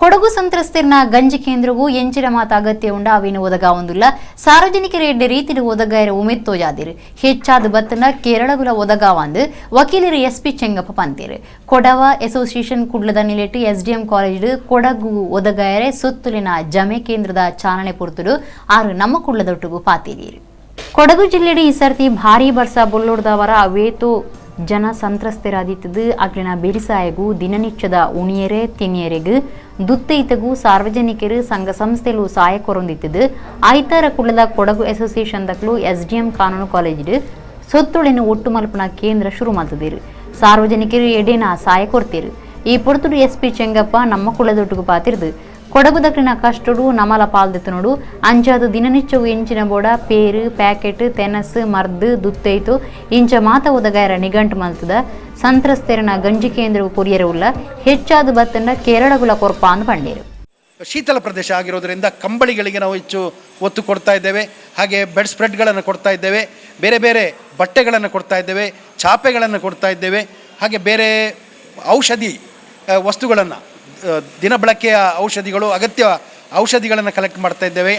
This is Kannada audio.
ಕೊಡಗು ಸಂತ್ರಸ್ತರನ ಗಂಜಿ ಕೇಂದ್ರವು ಎಂಚಿನ ಮಾತ ಅಗತ್ಯ ಉಂಡ ಅವೇನು ಒದಗಾವಂದುಲ್ಲ ಸಾರ್ವಜನಿಕರ ಎಡ್ಡೆ ರೀತಿಯ ಒದಗಾಯರ ಉಮೇದ್ ತೋಜಾದಿರು ಹೆಚ್ಚಾದ ಬತ್ತನ ಕೇರಳಗುಲ ಒದಗಾವಂದು ವಕೀಲರು ಎಸ್ಪಿ ಚೆಂಗಪ್ಪ ಪಂತೇರು ಕೊಡವ ಅಸೋಸಿಯೇಷನ್ ಕುಡ್ಲದ ನಿಲೆಟ್ಟು SDM ಕಾಲೇಜ್ ಕೊಡಗು ಒದಗಾಯರೆ ಸುತ್ತಲಿನ ಜಮೆ ಕೇಂದ್ರದ ಚಾಲನೆ ಪುರ್ತುಡು ಆರು ನಮ್ಮ ಕುಡ್ಲದೊಟ್ಟಿಗೂ ಪಾತಿದೀರು ಕೊಡಗು ಜಿಲ್ಲೆಡೆ ಈ ಸರ್ತಿ ಭಾರೀ ಬರ್ಸ ಬೊಲ್ಲೊಡ್ದವರ ಅವೇತು ಜನ ಸಂತ್ರಸ್ತರಾದಿತ್ತದು ಅಕ್ಲಿನ ಬೇರಿಸಾಯಗೂ ದಿನನಿತ್ಯದ ಉಣಿಯರೆ ತಿನ್ನಿಯರೆಗೂ ದುತ್ತೈತಗೂ ಸಾರ್ವಜನಿಕರು ಸಂಘ ಸಂಸ್ಥೆಲು ಸಹಾಯ ಕೊರೊಂದಿತ್ತದು ಆಯ್ತಾರ ಕುಳ್ಳದ ಕೊಡಗು ಅಸೋಸಿಯೇಷನ್ ದಕ್ಲು SDM ಕಾನೂನು ಕಾಲೇಜ್ ಸೊತ್ತುಳಿನ ಒಟ್ಟು ಮಲ್ಪನ ಕೇಂದ್ರ ಶುರು ಮಾಡ್ತಿದ್ದೀರು ಸಾರ್ವಜನಿಕರು ಎಡೆನ ಸಹಾಯ ಕೊಡ್ತೀರು ಈ ಪೊರ್ತುಡು SP ಚೆಂಗಪ್ಪ ನಮ್ಮ ಕುಳ್ಳದೊಟ್ಟಿಗೂ ಪಾತಿರ್ದು ಕೊಡಗು ದಕ್ಲಿನ ಕಷ್ಟಡು ನಮಲ ಪಾಲ್ದೆತ್ತನೋಡು ಅಂಚಾದು ದಿನನಿತ್ಯವು ಎಂಚಿನ ಬೋಡ ಪೇರು ಪ್ಯಾಕೆಟ್ ತೆನಸ್ ಮರ್ದು ದುತ್ತೈತು ಇಂಚ ಮಾತ ಒದಗಾಯರ ನಿಘಂಟು ಮಲ್ತದ ಸಂತ್ರಸ್ತರನ ಗಂಜಿ ಕೇಂದ್ರವು ಕೊರಿಯರವುಲ್ಲ ಹೆಚ್ಚಾದ ಬತ್ತಂಡ ಕೇರಳಗುಲ ಕೊರ್ಪ ಅಂದು ಪಂಡೇರು ಶೀತಲ ಪ್ರದೇಶ ಆಗಿರೋದ್ರಿಂದ ಕಂಬಳಿಗಳಿಗೆ ನಾವು ಹೆಚ್ಚು ಒತ್ತು ಕೊಡ್ತಾ ಇದ್ದೇವೆ ಹಾಗೆ ಬೆಡ್ ಸ್ಪ್ರೆಡ್ಗಳನ್ನು ಕೊಡ್ತಾ ಇದ್ದೇವೆ ಬೇರೆ ಬೇರೆ ಬಟ್ಟೆಗಳನ್ನು ಕೊಡ್ತಾ ಇದ್ದೇವೆ ಚಾಪೆಗಳನ್ನು ಕೊಡ್ತಾ ಇದ್ದೇವೆ ಹಾಗೆ ಬೇರೆ ಔಷಧಿ ವಸ್ತುಗಳನ್ನು ದಿನ ಬಳಕೆಯ ಔಷಧಿಗಳು ಅಗತ್ಯ ಔಷಧಿಗಳನ್ನು ಕಲೆಕ್ಟ್ ಮಾಡ್ತಾ ಇದ್ದೇವೆ